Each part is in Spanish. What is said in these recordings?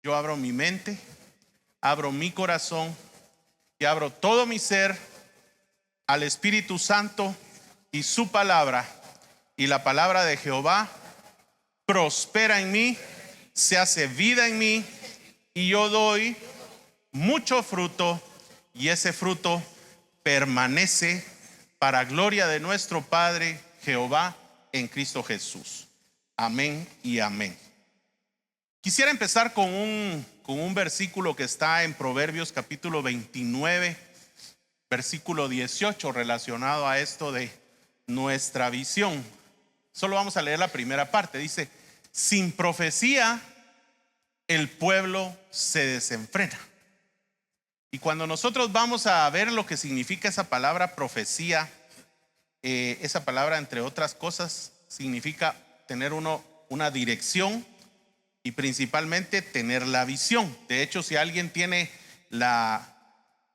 yo abro mi mente, abro mi corazón y abro todo mi ser al Espíritu Santo y su palabra. Y la palabra de Jehová prospera en mí, se hace vida en mí y yo doy mucho fruto y ese fruto permanece para gloria de nuestro Padre Jehová en Cristo Jesús. Amén y amén. Quisiera empezar con un versículo que está en Proverbios capítulo 29, versículo 18, relacionado a esto de nuestra visión. Solo vamos a leer la primera parte. Dice: sin profecía el pueblo se desenfrena. Y cuando nosotros vamos a ver lo que significa esa palabra profecía, esa palabra, entre otras cosas, significa tener una dirección y principalmente tener la visión. De hecho, si alguien tiene la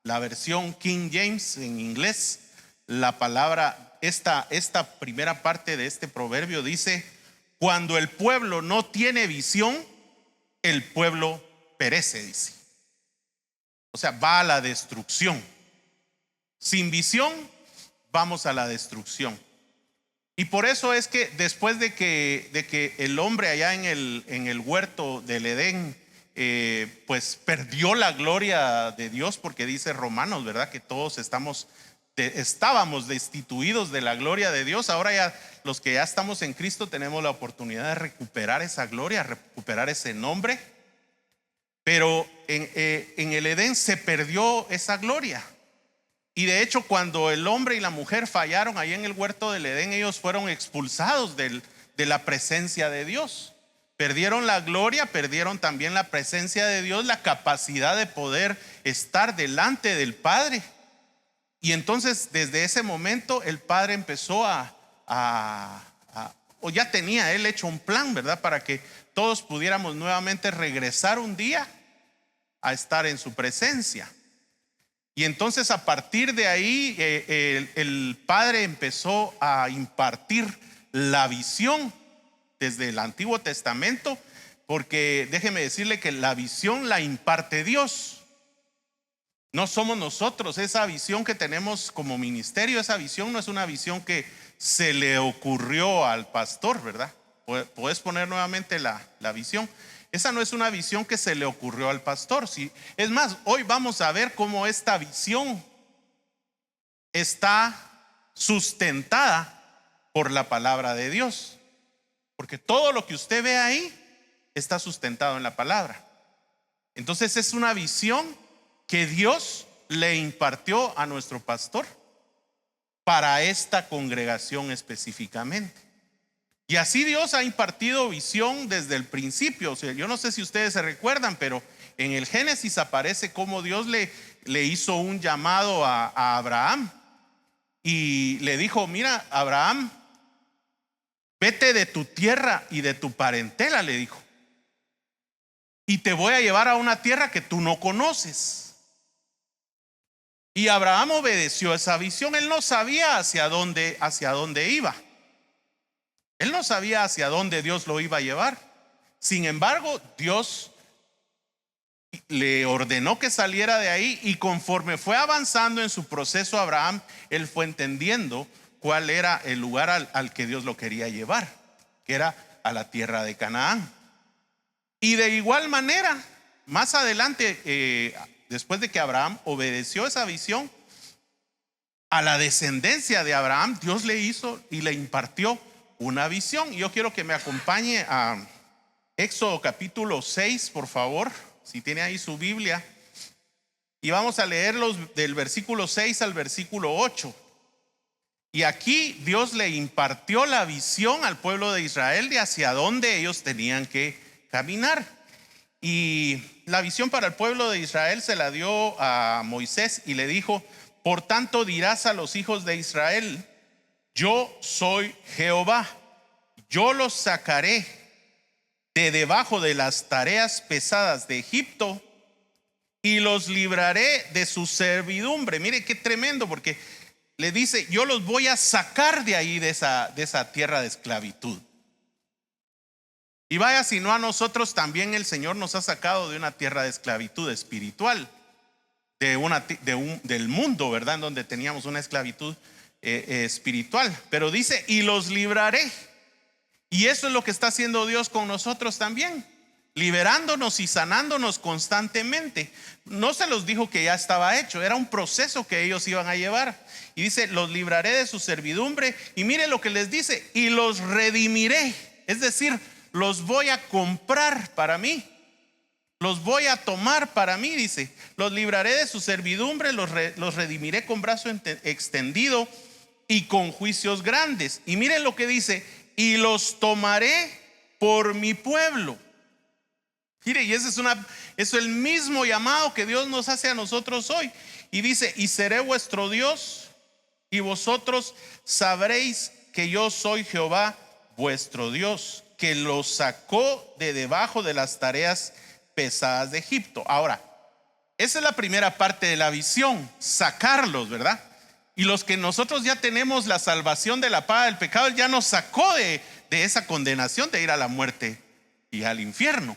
versión King James en inglés, la palabra, esta primera parte de este proverbio dice: cuando el pueblo no tiene visión, el pueblo perece, dice. O sea, va a la destrucción. Sin visión, vamos a la destrucción. Y por eso es que después de que el hombre allá en el huerto del Edén, pues perdió la gloria de Dios, porque dice Romanos, ¿verdad?, que todos estábamos destituidos de la gloria de Dios. Ahora ya los que ya estamos en Cristo tenemos la oportunidad de recuperar esa gloria, recuperar ese nombre. Pero en el Edén se perdió esa gloria. Y de hecho, cuando el hombre y la mujer fallaron ahí en el huerto del Edén, ellos fueron expulsados de la presencia de Dios. Perdieron la gloria, perdieron también la presencia de Dios, la capacidad de poder estar delante del Padre. Y entonces desde ese momento el Padre empezó o ya tenía él hecho un plan, ¿verdad?, para que todos pudiéramos nuevamente regresar un día a estar en su presencia. Y entonces a partir de ahí el Padre empezó a impartir la visión desde el Antiguo Testamento, porque déjeme decirle que la visión la imparte Dios. No somos nosotros. Esa visión que tenemos como ministerio, esa visión no es una visión que se le ocurrió al pastor, ¿verdad? Puedes poner nuevamente la visión. Esa no es una visión que se le ocurrió al pastor. Sí. Es más, hoy vamos a ver cómo esta visión está sustentada por la palabra de Dios. Porque todo lo que usted ve ahí está sustentado en la palabra. Entonces es una visión que Dios le impartió a nuestro pastor para esta congregación específicamente. Y así Dios ha impartido visión desde el principio. O sea, yo no sé si ustedes se recuerdan, pero en el Génesis aparece cómo Dios le hizo un llamado a Abraham y le dijo: mira, Abraham, vete de tu tierra y de tu parentela, le dijo, y te voy a llevar a una tierra que tú no conoces. Y Abraham obedeció esa visión. Él no sabía hacia dónde iba. Él no sabía hacia dónde Dios lo iba a llevar. Sin embargo, Dios le ordenó que saliera de ahí, y conforme fue avanzando en su proceso Abraham, él fue entendiendo cuál era el lugar al que Dios lo quería llevar, que era a la tierra de Canaán. Y de igual manera, más adelante, después de que Abraham obedeció esa visión, a la descendencia de Abraham Dios le hizo y le impartió una visión. Yo quiero que me acompañe a Éxodo capítulo 6, por favor, si tiene ahí su Biblia, y vamos a leerlos del versículo 6 al versículo 8. Y aquí Dios le impartió la visión al pueblo de Israel de hacia dónde ellos tenían que caminar. Y la visión para el pueblo de Israel se la dio a Moisés y le dijo: por tanto dirás a los hijos de Israel: yo soy Jehová, yo los sacaré de debajo de las tareas pesadas de Egipto y los libraré de su servidumbre. Mire qué tremendo, porque le dice: yo los voy a sacar de ahí, de esa tierra de esclavitud. Y vaya, si no a nosotros también el Señor nos ha sacado de una tierra de esclavitud espiritual, del mundo, ¿verdad? En donde teníamos una esclavitud espiritual. Pero dice, y los libraré. Y eso es lo que está haciendo Dios con nosotros también, liberándonos y sanándonos constantemente. No se los dijo que ya estaba hecho, era un proceso que ellos iban a llevar. Y dice, los libraré de su servidumbre. Y mire lo que les dice, y los redimiré. Es decir, los voy a comprar para mí, los voy a tomar para mí, dice. Los libraré de su servidumbre, los redimiré con brazo extendido y con juicios grandes. Y miren lo que dice, y los tomaré por mi pueblo. Mire, y ese es el mismo llamado que Dios nos hace a nosotros hoy. Y dice, y seré vuestro Dios, y vosotros sabréis que yo soy Jehová vuestro Dios, que los sacó de debajo de las tareas pesadas de Egipto. Ahora, esa es la primera parte de la visión, sacarlos, ¿verdad? Y los que nosotros ya tenemos la salvación de la paga del pecado, Él ya nos sacó de esa condenación de ir a la muerte y al infierno.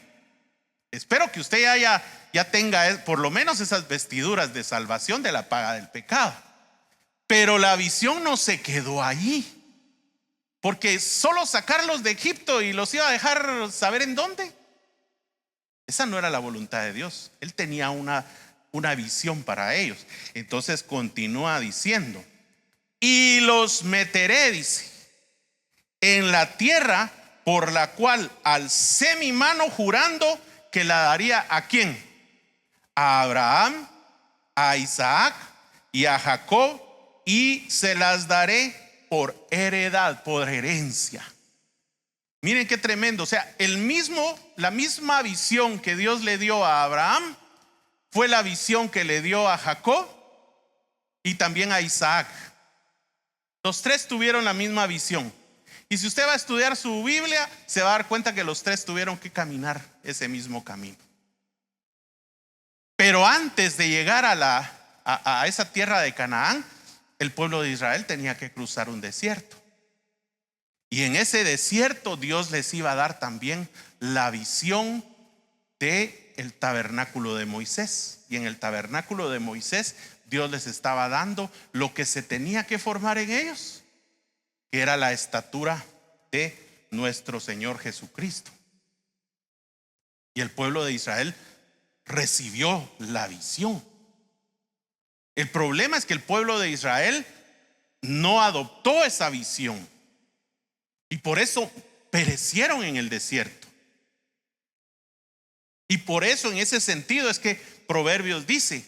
Espero que usted ya tenga por lo menos esas vestiduras de salvación de la paga del pecado. Pero la visión no se quedó ahí, porque solo sacarlos de Egipto y los iba a dejar saber en dónde. Esa no era la voluntad de Dios. Él tenía una visión para ellos. Entonces continúa diciendo, y los meteré, dice, en la tierra por la cual alcé mi mano jurando que la daría ¿a quién? A Abraham, a Isaac y a Jacob, y se las daré por heredad, por herencia. Miren qué tremendo. O sea, la misma visión que Dios le dio a Abraham fue la visión que le dio a Jacob y también a Isaac. Los tres tuvieron la misma visión. Y si usted va a estudiar su Biblia, se va a dar cuenta que los tres tuvieron que caminar ese mismo camino. Pero antes de llegar a esa tierra de Canaán, el pueblo de Israel tenía que cruzar un desierto. Y en ese desierto Dios les iba a dar también la visión del tabernáculo de Moisés. Y en el tabernáculo de Moisés Dios les estaba dando lo que se tenía que formar en ellos, que era la estatura de nuestro Señor Jesucristo. Y el pueblo de Israel recibió la visión. El problema es que el pueblo de Israel no adoptó esa visión, y por eso perecieron en el desierto. Y por eso, en ese sentido, es que Proverbios dice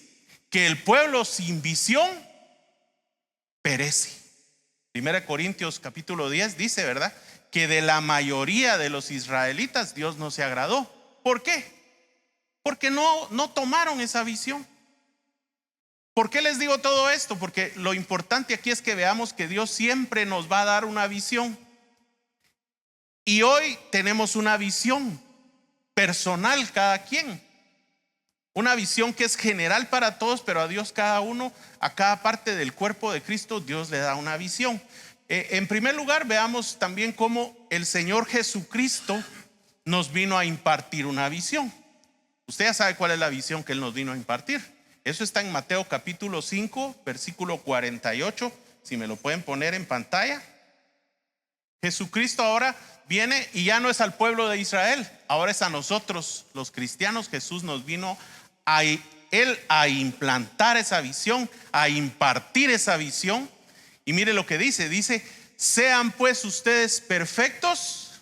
que el pueblo sin visión perece. 1 Corintios capítulo 10 dice, ¿verdad?, que de la mayoría de los israelitas Dios no se agradó. ¿Por qué? Porque no tomaron esa visión. ¿Por qué les digo todo esto? Porque lo importante aquí es que veamos que Dios siempre nos va a dar una visión. Y hoy tenemos una visión personal cada quien, una visión que es general para todos, pero a Dios cada uno, a cada parte del cuerpo de Cristo, Dios le da una visión. En primer lugar, veamos también cómo el Señor Jesucristo nos vino a impartir una visión. Usted ya sabe cuál es la visión que Él nos vino a impartir. Eso está en Mateo capítulo 5, versículo 48. Si me lo pueden poner en pantalla. Jesucristo ahora viene y ya no es al pueblo de Israel, ahora es a nosotros los cristianos. Jesús nos vino a implantar esa visión, a impartir esa visión. Y mire lo que dice, sean pues ustedes perfectos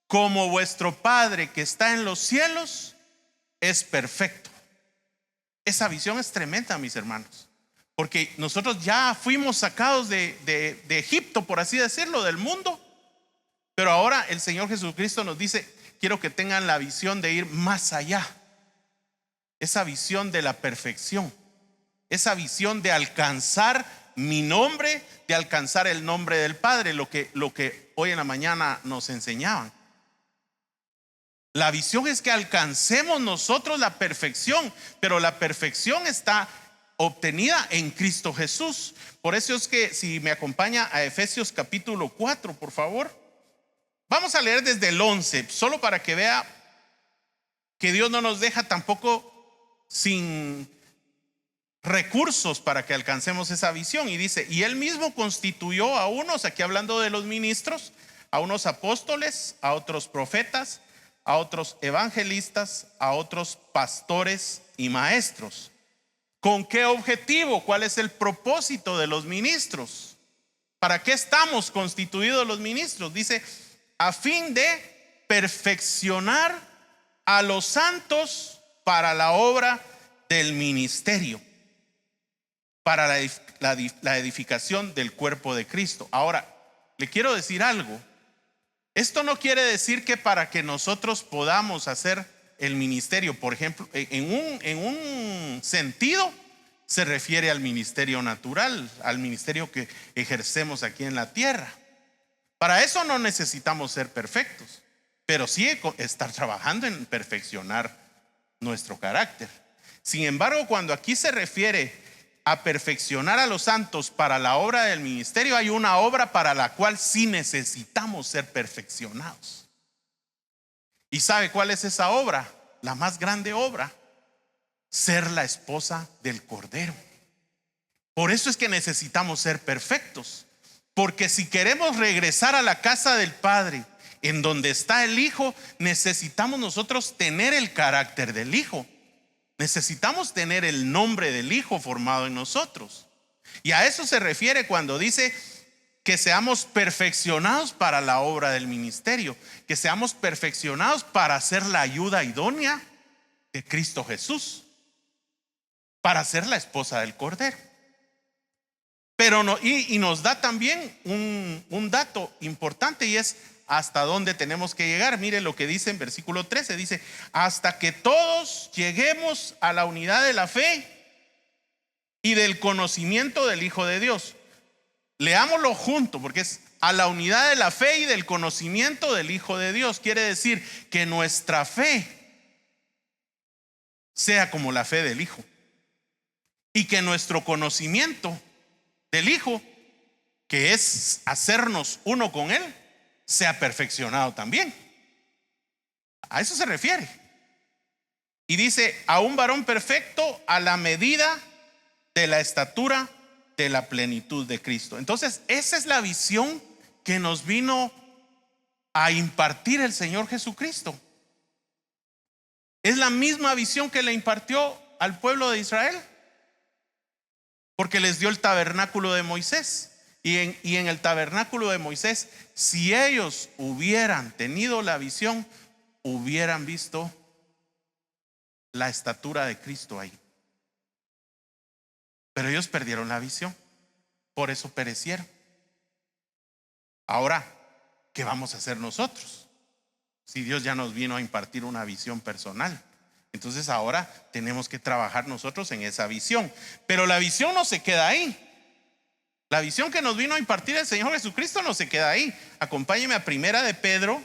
como vuestro Padre que está en los cielos es perfecto. Esa visión es tremenda, mis hermanos, porque nosotros ya fuimos sacados de Egipto, por así decirlo, del mundo. Pero ahora el Señor Jesucristo nos dice, quiero que tengan la visión de ir más allá. Esa visión de la perfección, esa visión de alcanzar mi nombre, de alcanzar el nombre del Padre, lo que hoy en la mañana nos enseñaban. La visión es que alcancemos nosotros la perfección, pero la perfección está obtenida en Cristo Jesús. Por eso es que, si me acompaña a Efesios capítulo 4, por favor. Vamos a leer desde el 11, solo para que vea que Dios no nos deja tampoco sin recursos para que alcancemos esa visión. Y dice: y él mismo constituyó a unos, aquí hablando de los ministros, a unos apóstoles, a otros profetas, a otros evangelistas, a otros pastores y maestros. ¿Con qué objetivo? ¿Cuál es el propósito de los ministros? ¿Para qué estamos constituidos los ministros? Dice: a fin de perfeccionar a los santos para la obra del ministerio, para la edificación del cuerpo de Cristo. Ahora, le quiero decir algo. Esto no quiere decir que para que nosotros podamos hacer el ministerio, por ejemplo, en un sentido, se refiere al ministerio natural, al ministerio que ejercemos aquí en la tierra. Para eso no necesitamos ser perfectos, pero sí estar trabajando en perfeccionar nuestro carácter. Sin embargo, cuando aquí se refiere a perfeccionar a los santos para la obra del ministerio, hay una obra para la cual sí necesitamos ser perfeccionados. ¿Y sabe cuál es esa obra? La más grande obra: ser la esposa del Cordero. Por eso es que necesitamos ser perfectos, porque si queremos regresar a la casa del Padre, en donde está el Hijo, necesitamos nosotros tener el carácter del Hijo. Necesitamos tener el nombre del Hijo formado en nosotros. Y a eso se refiere cuando dice que seamos perfeccionados para la obra del ministerio, que seamos perfeccionados para ser la ayuda idónea de Cristo Jesús, para ser la esposa del Cordero. Pero no, y nos da también un dato importante, y es hasta dónde tenemos que llegar. Mire lo que dice en versículo 13, dice: hasta que todos lleguemos a la unidad de la fe y del conocimiento del Hijo de Dios. Leámoslo junto, porque es a la unidad de la fe y del conocimiento del Hijo de Dios. Quiere decir que nuestra fe sea como la fe del Hijo, y que nuestro conocimiento del Hijo, que es hacernos uno con Él, sea perfeccionado también. A eso se refiere. Y dice: a un varón perfecto a la medida de la estatura de la plenitud de Cristo. Entonces, esa es la visión que nos vino a impartir el Señor Jesucristo. Es la misma visión que le impartió al pueblo de Israel, porque les dio el tabernáculo de Moisés. Y en el tabernáculo de Moisés, si ellos hubieran tenido la visión, hubieran visto la estatura de Cristo ahí. Pero ellos perdieron la visión, por eso perecieron. Ahora, ¿qué vamos a hacer nosotros? Si Dios ya nos vino a impartir una visión personal, entonces ahora tenemos que trabajar nosotros en esa visión. Pero la visión no se queda ahí. La visión que nos vino a impartir el Señor Jesucristo no se queda ahí. Acompáñeme a Primera de Pedro,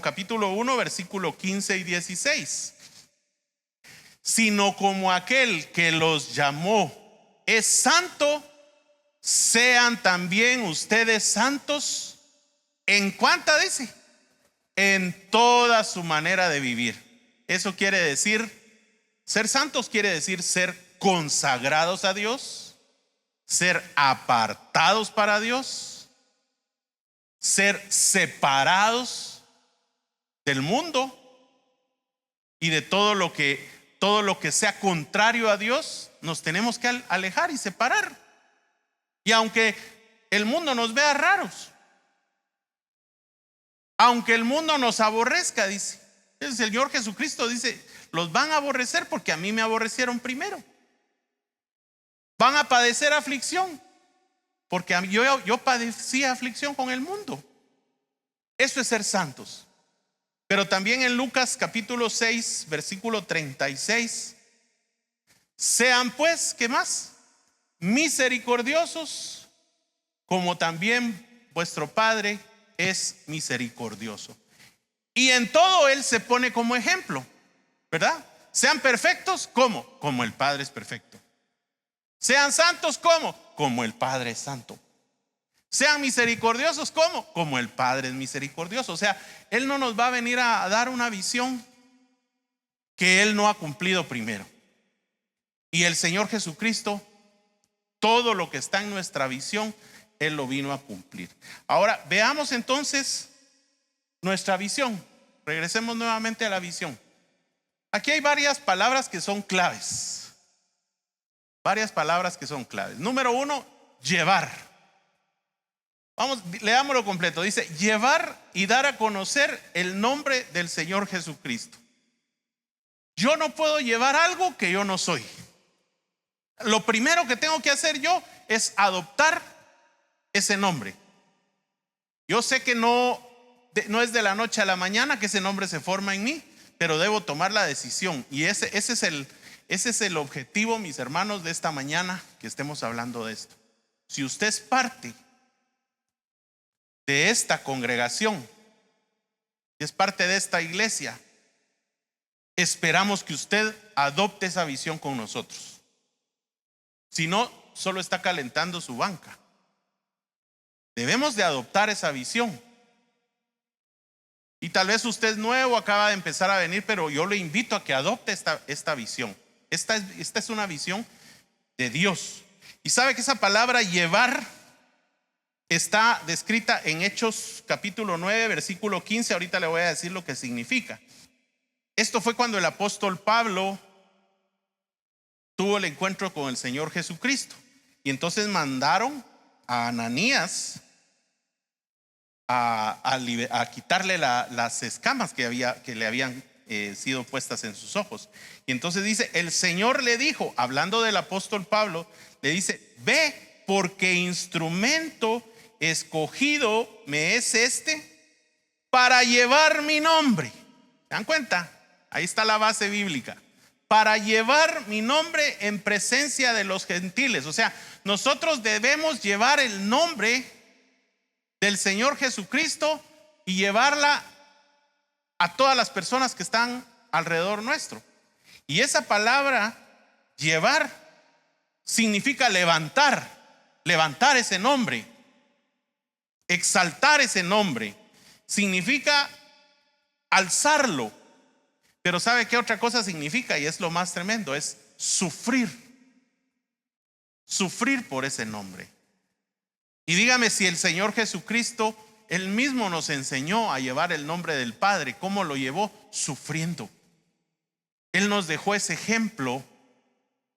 capítulo 1, versículo 15 y 16. Sino como aquel que los llamó es santo, sean también ustedes santos. ¿En cuánta dice? En toda su manera de vivir. Eso quiere decir, ser santos quiere decir ser consagrados a Dios, ser apartados para Dios, ser separados del mundo y de todo lo que sea contrario a Dios. Nos tenemos que alejar y separar. Y aunque el mundo nos vea raros, aunque el mundo nos aborrezca, dice el Señor Jesucristo, dice: los van a aborrecer porque a mí me aborrecieron primero. Van a padecer aflicción porque yo padecí aflicción con el mundo. Eso es ser santos. Pero también en Lucas capítulo 6, versículo 36: sean pues, ¿qué más? Misericordiosos, como también vuestro Padre es misericordioso. Y en todo Él se pone como ejemplo, ¿verdad? Sean perfectos, ¿cómo? Como el Padre es perfecto. Sean santos, ¿cómo? Como el Padre es santo. Sean misericordiosos, ¿cómo? Como el Padre es misericordioso. O sea, Él no nos va a venir a dar una visión que Él no ha cumplido primero. Y el Señor Jesucristo, todo lo que está en nuestra visión, Él lo vino a cumplir. Ahora, veamos entonces nuestra visión. Regresemos nuevamente a la visión. Aquí hay varias palabras que son claves. Varias palabras que son claves. Número 1, llevar. Vamos, leámoslo completo. Dice, llevar y dar a conocer el nombre del Señor Jesucristo. Yo no puedo llevar algo que yo no soy. Lo primero que tengo que hacer yo es adoptar ese nombre. Yo sé que no es de la noche a la mañana que ese nombre se forma en mí, pero debo tomar la decisión. Y ese es el objetivo, mis hermanos, de esta mañana que estemos hablando de esto. Si usted es parte de esta congregación, si es parte de esta iglesia, esperamos que usted adopte esa visión con nosotros. Si no, solo está calentando su banca. Debemos de adoptar esa visión. Y tal vez usted es nuevo, acaba de empezar a venir, pero yo le invito a que adopte esta visión. Esta es una visión de Dios. Y sabe que esa palabra llevar está descrita en Hechos capítulo 9, versículo 15. Ahorita le voy a decir lo que significa. Esto fue cuando el apóstol Pablo tuvo el encuentro con el Señor Jesucristo. Y entonces mandaron a Ananías a quitarle las escamas que le habían sido puestas en sus ojos. Y entonces dice, el Señor le dijo, hablando del apóstol Pablo, le dice, ve, porque instrumento escogido me es para llevar mi nombre. ¿Se dan cuenta? Ahí está la base bíblica. Para llevar mi nombre en presencia de los gentiles. O sea, nosotros debemos llevar el nombre del Señor Jesucristo y llevarla a todas las personas que están alrededor nuestro. Y esa palabra llevar significa levantar ese nombre, exaltar ese nombre, significa alzarlo. Pero ¿sabe qué otra cosa significa? Y es lo más tremendo, es sufrir por ese nombre. Y dígame si el Señor Jesucristo, Él mismo nos enseñó a llevar el nombre del Padre. ¿Cómo lo llevó? Sufriendo. Él nos dejó ese ejemplo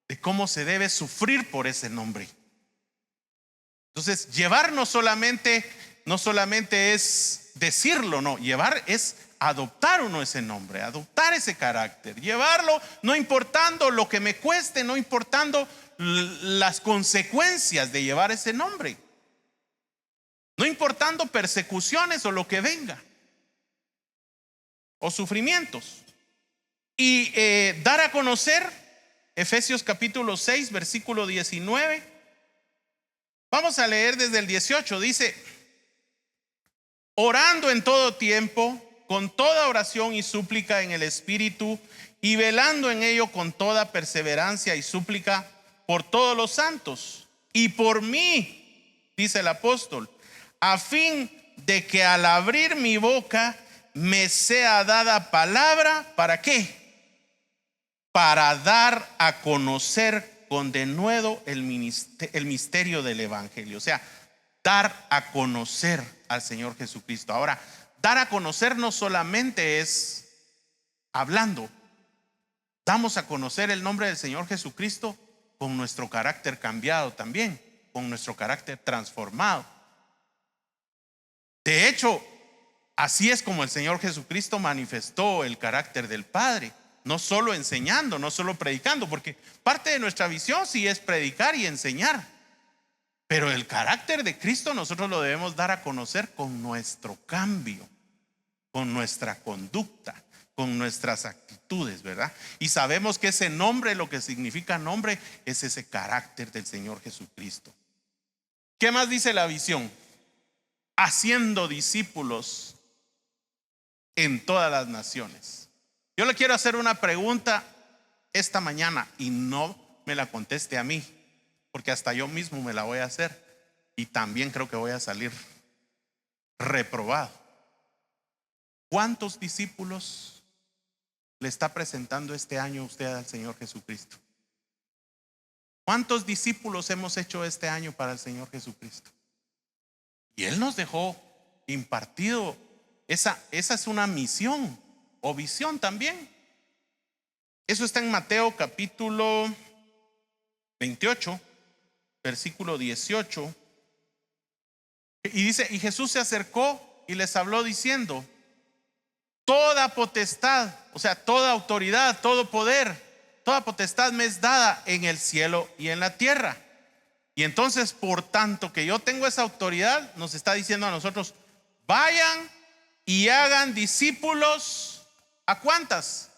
de cómo se debe sufrir por ese nombre. Entonces, llevar no solamente es decirlo, no, llevar es adoptar uno ese nombre, adoptar ese carácter, llevarlo no importando lo que me cueste, no importando las consecuencias de llevar ese nombre, no importando persecuciones o lo que venga, o sufrimientos. Y dar a conocer, Efesios capítulo 6, versículo 19. Vamos a leer desde el 18. Dice, orando en todo tiempo, con toda oración y súplica en el Espíritu, y velando en ello con toda perseverancia y súplica por todos los santos, y por mí, dice el apóstol, a fin de que al abrir mi boca me sea dada palabra, ¿para qué? Para dar a conocer con denuedo el misterio del Evangelio. O sea, dar a conocer al Señor Jesucristo. Ahora, dar a conocer no solamente es hablando. Damos a conocer el nombre del Señor Jesucristo con nuestro carácter cambiado también, con nuestro carácter transformado. De hecho, así es como el Señor Jesucristo manifestó el carácter del Padre. No solo enseñando, no solo predicando, porque parte de nuestra visión sí es predicar y enseñar. Pero el carácter de Cristo nosotros lo debemos dar a conocer con nuestro cambio, con nuestra conducta, con nuestras actitudes, ¿verdad? Y sabemos que ese nombre, lo que significa nombre, es ese carácter del Señor Jesucristo. ¿Qué más dice la visión? Haciendo discípulos en todas las naciones. Yo le quiero hacer una pregunta esta mañana y no me la conteste a mí, porque hasta yo mismo me la voy a hacer. y también creo que voy a salir reprobado. ¿Cuántos discípulos le está presentando este año usted al Señor Jesucristo? ¿Cuántos discípulos hemos hecho este año para el Señor Jesucristo? Y Él nos dejó impartido, esa es una misión o visión también. Eso está en Mateo capítulo 28, versículo 18. Y dice, y Jesús se acercó y les habló diciendo: toda potestad, o sea, toda autoridad, todo poder, toda potestad me es dada en el cielo y en la tierra. Y entonces, por tanto que yo tengo esa autoridad, nos está diciendo a nosotros: vayan y hagan discípulos. ¿A cuántas?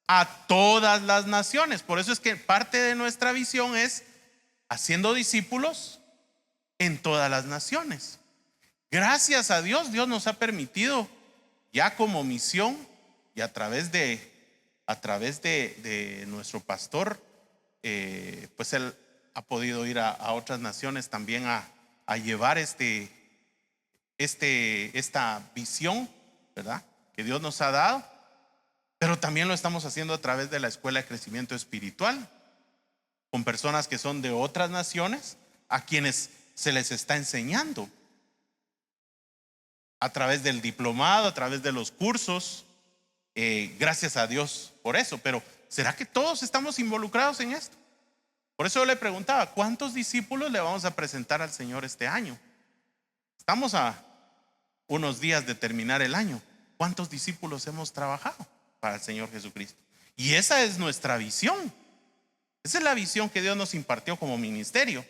A todas las naciones. Por eso es que parte de nuestra visión es haciendo discípulos en todas las naciones. Gracias a Dios, Dios nos ha permitido ya como misión, y a través de nuestro pastor, pues él ha podido ir a otras naciones también a llevar esta visión, ¿verdad?, que Dios nos ha dado. Pero también lo estamos haciendo a través de la Escuela de Crecimiento Espiritual, con personas que son de otras naciones, a quienes se les está enseñando a través del diplomado, a través de los cursos. Gracias a Dios por eso. Pero ¿será que todos estamos involucrados en esto? Por eso yo le preguntaba: ¿cuántos discípulos le vamos a presentar al Señor este año? Estamos a unos días de terminar el año. ¿Cuántos discípulos hemos trabajado para el Señor Jesucristo? Y esa es nuestra visión. Esa es la visión que Dios nos impartió como ministerio.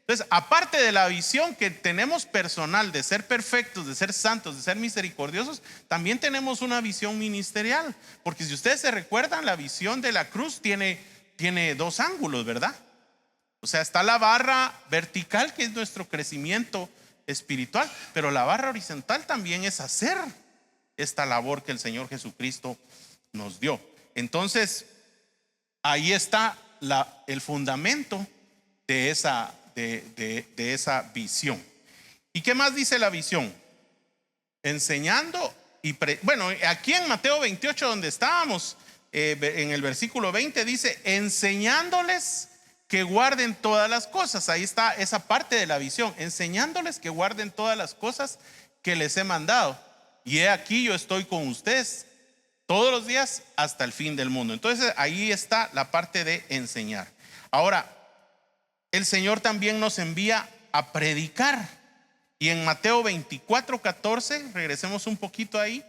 Entonces, aparte de la visión que tenemos personal de ser perfectos, de ser santos, de ser misericordiosos, también tenemos una visión ministerial. Porque si ustedes se recuerdan, la visión de la cruz tiene dos ángulos, ¿verdad? O sea, está la barra vertical, que es nuestro crecimiento espiritual, pero la barra horizontal también es hacer esta labor que el Señor Jesucristo nos dio. Entonces, ahí está el fundamento de esa visión. ¿Y qué más dice la visión? Enseñando bueno, aquí en Mateo 28, donde estábamos, en el versículo 20 dice: enseñándoles que guarden todas las cosas. Ahí está esa parte de la visión: enseñándoles que guarden todas las cosas que les he mandado. Y he aquí, yo estoy con ustedes todos los días hasta el fin del mundo. Entonces ahí está la parte de enseñar. Ahora, el Señor también nos envía a predicar. Y en Mateo 24:14, regresemos un poquito ahí: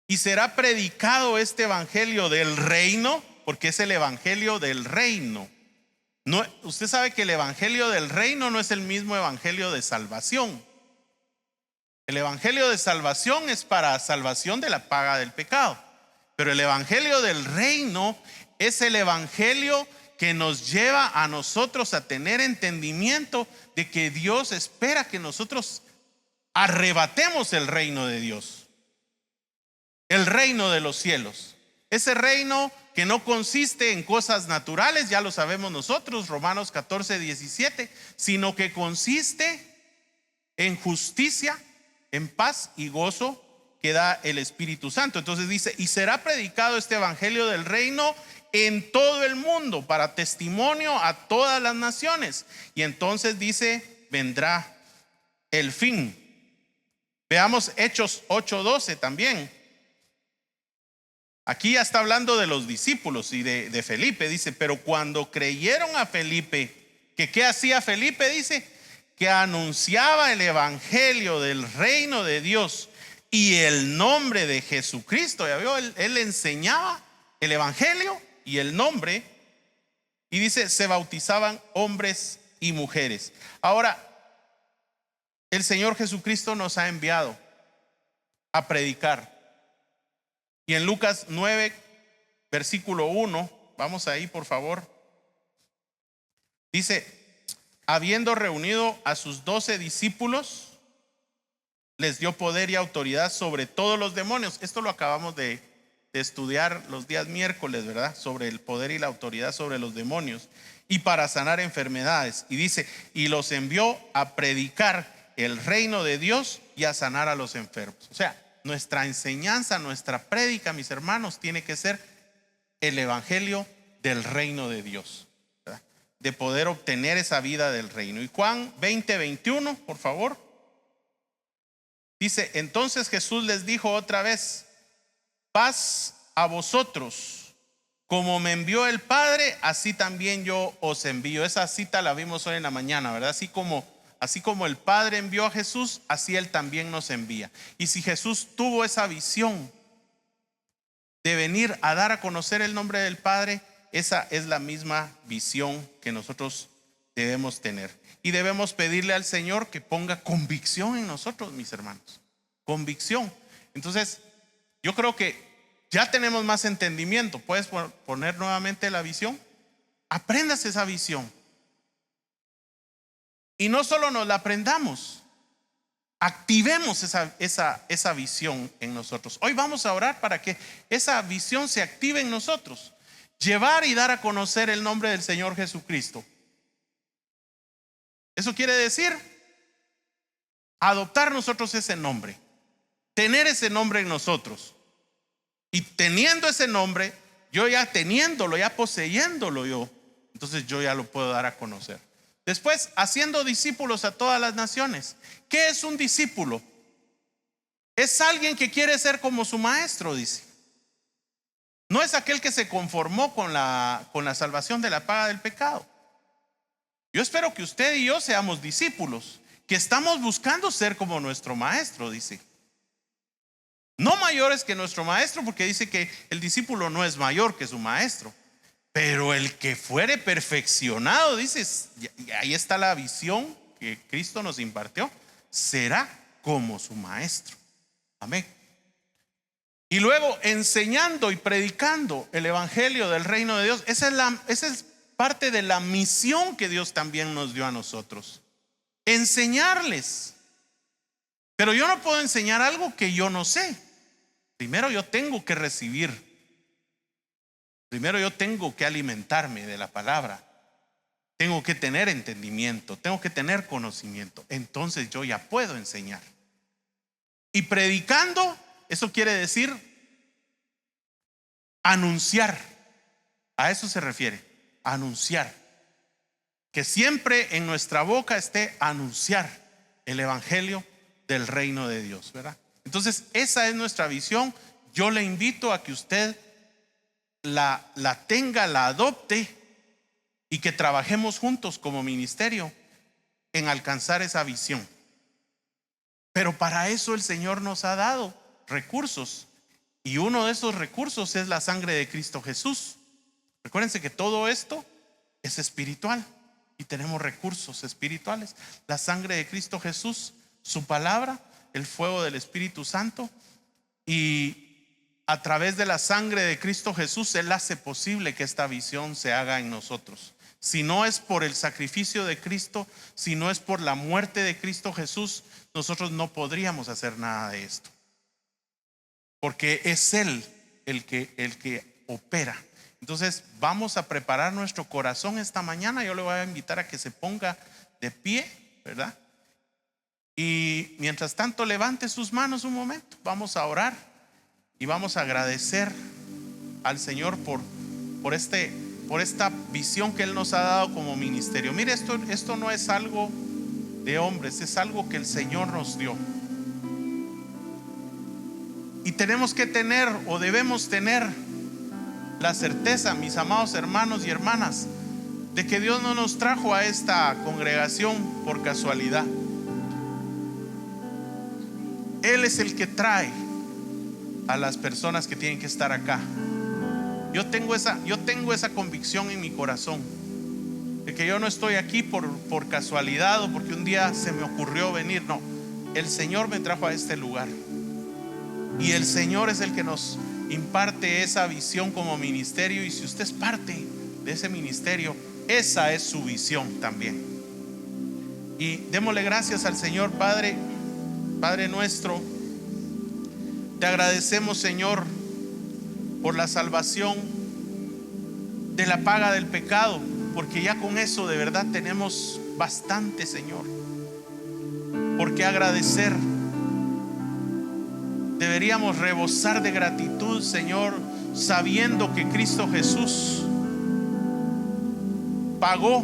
y será predicado este evangelio del reino, porque es el evangelio del reino. No, usted sabe que el evangelio del reino no es el mismo evangelio de salvación. El evangelio de salvación es para salvación de la paga del pecado, pero el evangelio del reino es el evangelio que nos lleva a nosotros a tener entendimiento de que Dios espera que nosotros arrebatemos el reino de Dios, el reino de los cielos. Ese reino que no consiste en cosas naturales, ya lo sabemos nosotros, Romanos 14:17, sino que consiste en justicia, en paz y gozo que da el Espíritu Santo. Entonces dice: y será predicado este evangelio del reino en todo el mundo para testimonio a todas las naciones, y entonces dice: vendrá el fin. Veamos Hechos 8:12 también. Aquí ya está hablando de los discípulos y de Felipe. Dice: pero cuando creyeron a Felipe, ¿qué hacía Felipe? Dice que anunciaba el evangelio del reino de Dios y el nombre de Jesucristo. Ya vio, él enseñaba el evangelio y el nombre. Y dice: se bautizaban hombres y mujeres. Ahora, el Señor Jesucristo nos ha enviado a predicar. Y en Lucas 9, versículo 1, vamos ahí por favor. Dice: habiendo reunido a sus 12 discípulos, les dio poder y autoridad sobre todos los demonios. Esto lo acabamos de estudiar los días miércoles, ¿verdad? Sobre el poder y la autoridad sobre los demonios y para sanar enfermedades. Y dice, y los envió a predicar el reino de Dios y a sanar a los enfermos. O sea, nuestra enseñanza, nuestra prédica, mis hermanos, tiene que ser el evangelio del reino de Dios, ¿verdad? De poder obtener esa vida del reino. Y Juan 20:21, por favor. Dice, entonces Jesús les dijo otra vez, paz a vosotros, como me envió el Padre, así también yo os envío. Esa cita la vimos hoy en la mañana, ¿verdad? Así como el Padre envió a Jesús, así Él también nos envía. Y si Jesús tuvo esa visión de venir a dar a conocer el nombre del Padre, esa es la misma visión que nosotros debemos tener. Y debemos pedirle al Señor que ponga convicción en nosotros, mis hermanos. Convicción. Entonces, yo creo que ya tenemos más entendimiento. ¿Puedes poner nuevamente la visión? Aprendas esa visión. Y no solo nos la aprendamos, activemos esa visión en nosotros. Hoy vamos a orar para que esa visión se active en nosotros. Llevar y dar a conocer el nombre del Señor Jesucristo. Eso quiere decir adoptar nosotros ese nombre, tener ese nombre en nosotros. Y teniendo ese nombre, yo ya teniéndolo, ya poseyéndolo yo, entonces yo ya lo puedo dar a conocer. Después, haciendo discípulos a todas las naciones. ¿Qué es un discípulo? Es alguien que quiere ser como su maestro, dice. No es aquel que se conformó con la salvación de la paga del pecado. Yo espero que usted y yo seamos discípulos, que estamos buscando ser como nuestro maestro, dice. No mayores que nuestro maestro, porque dice que el discípulo no es mayor que su maestro. Pero el que fuere perfeccionado, dice, ahí está la visión que Cristo nos impartió, será como su maestro. Amén. Y luego enseñando y predicando el evangelio del reino de Dios. Esa es parte de la misión que Dios también nos dio a nosotros. Enseñarles. Pero yo no puedo enseñar algo que yo no sé. Primero yo tengo que recibir. Primero yo tengo que alimentarme de la palabra. Tengo que tener entendimiento. Tengo que tener conocimiento. Entonces yo ya puedo enseñar. Y predicando, eso quiere decir anunciar. A eso se refiere. Anunciar. Que siempre en nuestra boca esté anunciar el evangelio del reino de Dios, ¿verdad? Entonces esa es nuestra visión. Yo le invito a que usted la tenga, la adopte y que trabajemos juntos como ministerio en alcanzar esa visión. Pero para eso el Señor nos ha dado recursos, y uno de esos recursos es la sangre de Cristo Jesús. Recuérdense que todo esto es espiritual y tenemos recursos espirituales. La sangre de Cristo Jesús, su palabra, el fuego del Espíritu Santo, y a través de la sangre de Cristo Jesús Él hace posible que esta visión se haga en nosotros. Si no es por el sacrificio de Cristo, si no es por la muerte de Cristo Jesús, nosotros no podríamos hacer nada de esto, porque es Él el que opera. Entonces vamos a preparar nuestro corazón esta mañana. Yo le voy a invitar a que se ponga de pie, ¿verdad? Y mientras tanto levante sus manos un momento. Vamos a orar y vamos a agradecer al Señor por esta visión que Él nos ha dado como ministerio. Mire, esto no es algo de hombres, es algo que el Señor nos dio. Y tenemos que tener, o debemos tener, la certeza, mis amados hermanos y hermanas, de que Dios no nos trajo a esta congregación por casualidad. Él es el que trae a las personas que tienen que estar acá. Yo tengo esa convicción en mi corazón de que yo no estoy aquí por casualidad o porque un día se me ocurrió venir. No, el Señor me trajo a este lugar, y el Señor es el que nos imparte esa visión como ministerio. Y si usted es parte de ese ministerio, esa es su visión también. Y démosle gracias al Señor. Padre nuestro, te agradecemos, Señor, por la salvación de la paga del pecado, porque ya con eso de verdad tenemos bastante, Señor. ¿Por qué agradecer? Deberíamos rebosar de gratitud, Señor, sabiendo que Cristo Jesús pagó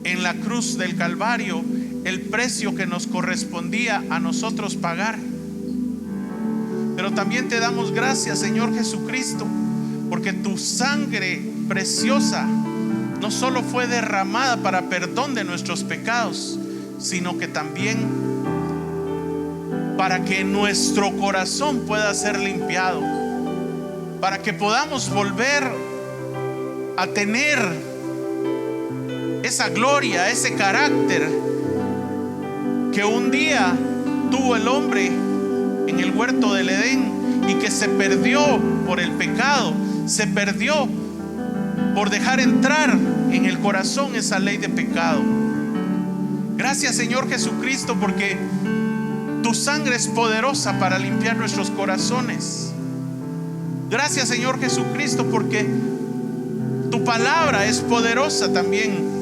en la cruz del Calvario el precio que nos correspondía a nosotros pagar. Pero también te damos gracias, Señor Jesucristo, porque tu sangre preciosa no solo fue derramada para perdón de nuestros pecados, sino que también para que nuestro corazón pueda ser limpiado, para que podamos volver a tener esa gloria, ese carácter que un día tuvo el hombre en el huerto del Edén y que se perdió por el pecado, se perdió por dejar entrar en el corazón esa ley de pecado. Gracias, Señor Jesucristo, porque tu sangre es poderosa para limpiar nuestros corazones. Gracias, Señor Jesucristo, porque tu palabra es poderosa también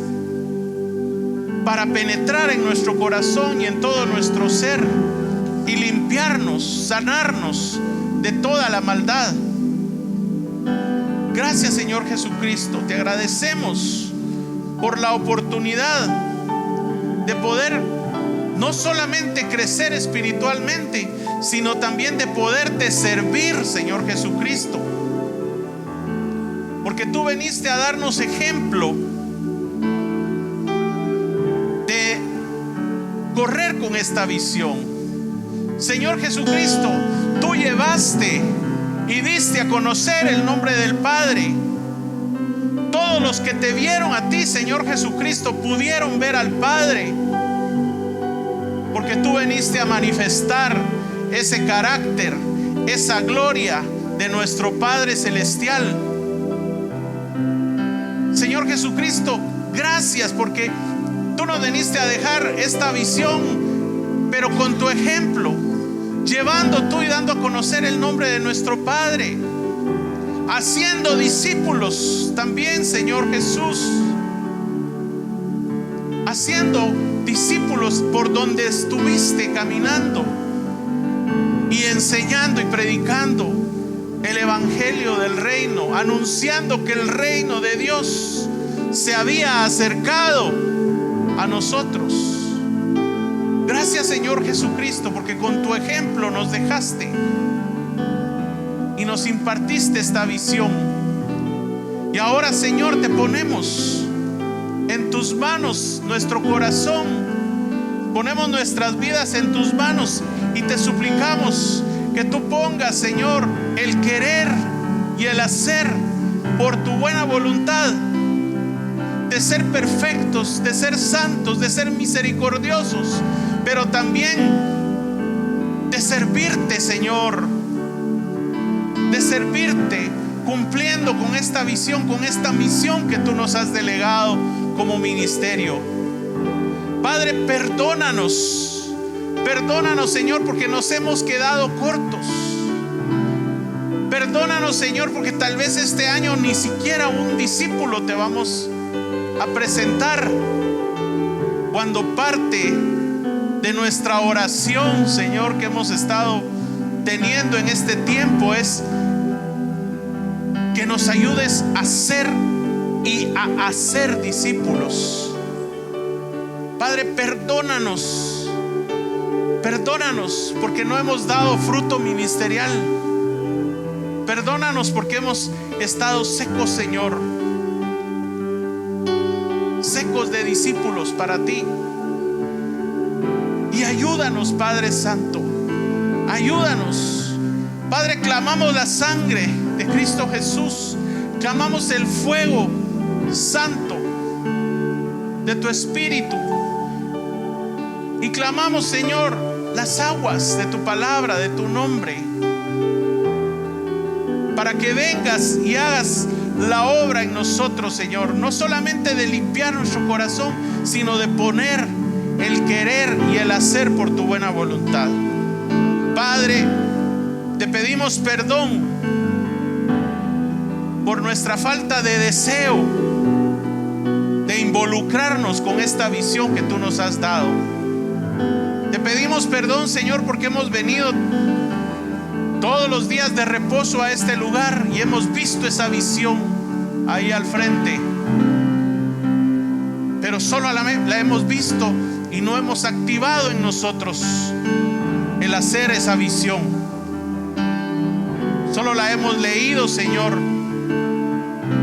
para penetrar en nuestro corazón y en todo nuestro ser y limpiarnos, sanarnos de toda la maldad. Gracias, Señor Jesucristo. Te agradecemos por la oportunidad de poder no solamente crecer espiritualmente, sino también de poderte servir, Señor Jesucristo. Porque tú viniste a darnos ejemplo de correr con esta visión. Señor Jesucristo, tú llevaste y diste a conocer el nombre del Padre. Todos los que te vieron a ti, Señor Jesucristo, pudieron ver al Padre, porque tú viniste a manifestar ese carácter, esa gloria de nuestro Padre Celestial. Señor Jesucristo, gracias, porque tú nos viniste a dejar esta visión, pero con tu ejemplo, llevando tú y dando a conocer el nombre de nuestro Padre, haciendo discípulos también, Señor Jesús, haciendo discípulos por donde estuviste caminando y enseñando y predicando el evangelio del reino, anunciando que el reino de Dios se había acercado a nosotros. Gracias, Señor Jesucristo, porque con tu ejemplo nos dejaste y nos impartiste esta visión. Y ahora, Señor, te ponemos en tus manos nuestro corazón, ponemos nuestras vidas en tus manos y te suplicamos que tú pongas, Señor, el querer y el hacer por tu buena voluntad, de ser perfectos, de ser santos, de ser misericordiosos, pero también de servirte, Señor, de servirte cumpliendo con esta visión, con esta misión que tú nos has delegado como ministerio. Padre, perdónanos, Señor, porque nos hemos quedado cortos. Perdónanos, Señor, porque tal vez este año ni siquiera un discípulo te vamos a presentar, cuando parte de nuestra oración, Señor, que hemos estado teniendo en este tiempo es que nos ayudes a ser y a hacer discípulos. Padre, perdónanos porque no hemos dado fruto ministerial. Perdónanos porque hemos estado secos, Señor, secos de discípulos para ti. Y ayúdanos, Padre Santo, ayúdanos. Padre, clamamos la sangre de Cristo Jesús, clamamos el fuego santo de tu Espíritu, y clamamos, Señor, las aguas de tu palabra, de tu nombre, para que vengas y hagas la obra en nosotros, Señor, no solamente de limpiar nuestro corazón, sino de poner el querer y el hacer por tu buena voluntad. Padre, te pedimos perdón nuestra falta de deseo de involucrarnos con esta visión que tú nos has dado. Te pedimos perdón, Señor, porque hemos venido todos los días de reposo a este lugar y hemos visto esa visión ahí al frente, pero solo la hemos visto y no hemos activado en nosotros el hacer esa visión. Solo la hemos leído, Señor,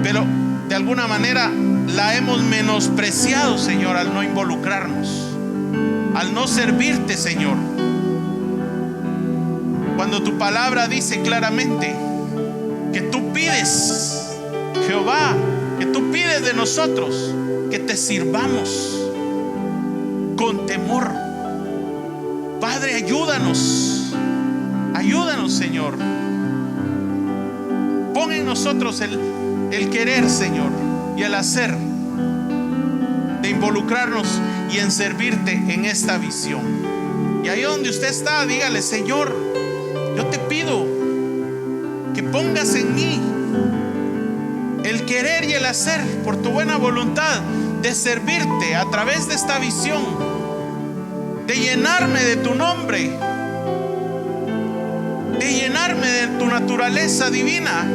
pero de alguna manera la hemos menospreciado, Señor, al no involucrarnos, al no servirte, Señor. Cuando tu palabra dice claramente que tú pides, Jehová, que tú pides de nosotros que te sirvamos con temor. Padre, ayúdanos, Señor. Pon en nosotros el querer, Señor, y el hacer de involucrarnos y en servirte en esta visión. Y ahí donde usted está, dígale: Señor, yo te pido que pongas en mí el querer y el hacer por tu buena voluntad de servirte a través de esta visión, de llenarme de tu nombre, de llenarme de tu naturaleza divina,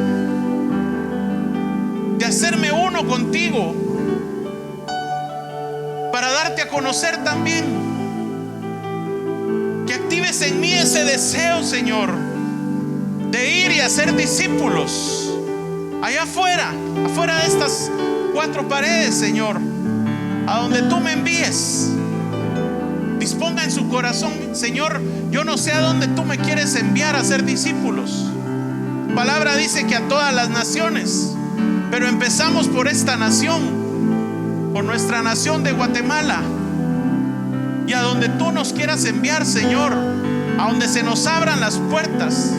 de hacerme uno contigo, para darte a conocer también, que actives en mí ese deseo, Señor, de ir y hacer discípulos allá afuera de estas 4 paredes, Señor, a donde tú me envíes. Disponga en su corazón: Señor, yo no sé a dónde tú me quieres enviar a ser discípulos. Tu palabra dice que a todas las naciones, pero empezamos por esta nación, por nuestra nación de Guatemala, y a donde tú nos quieras enviar, Señor, a donde se nos abran las puertas.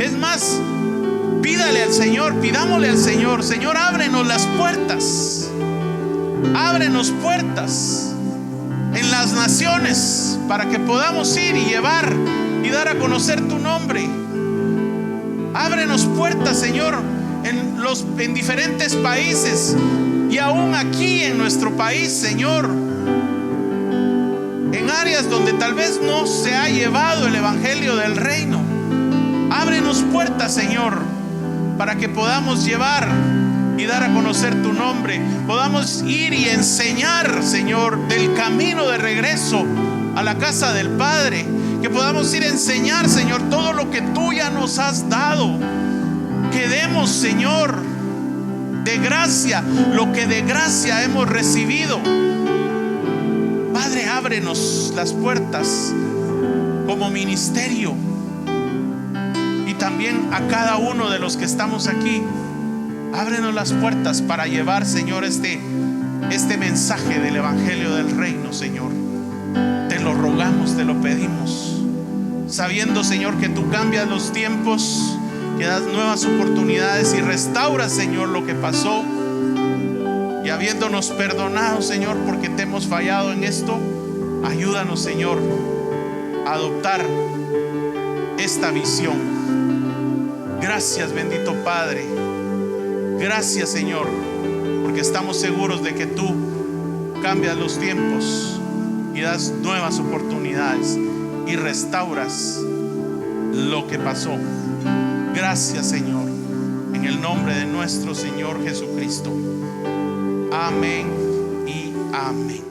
Es más, pídale al Señor, pidámosle al Señor: Señor, ábrenos las puertas, ábrenos puertas en las naciones, para que podamos ir y llevar y dar a conocer tu nombre. Ábrenos puertas, Señor, en diferentes países, y aún aquí en nuestro país, Señor, en áreas donde tal vez no se ha llevado el evangelio del reino. Ábrenos puertas, Señor, para que podamos llevar y dar a conocer tu nombre. Podamos ir y enseñar, Señor, del camino de regreso a la casa del Padre. Que podamos ir a enseñar, Señor, todo lo que tú ya nos has dado. Que demos, Señor, de gracia lo que de gracia hemos recibido. Padre, ábrenos las puertas como ministerio, y también a cada uno de los que estamos aquí. Ábrenos las puertas para llevar, Señor, este mensaje del evangelio del reino, Señor. Te lo rogamos, te lo pedimos, sabiendo, Señor, que tú cambias los tiempos, que das nuevas oportunidades y restauras, Señor, lo que pasó. Y habiéndonos perdonado, Señor, porque te hemos fallado en esto, ayúdanos, Señor, a adoptar esta visión. Gracias, bendito Padre. Gracias, Señor, porque estamos seguros de que tú cambias los tiempos y das nuevas oportunidades y restauras lo que pasó. Gracias, Señor, en el nombre de nuestro Señor Jesucristo. Amén y amén.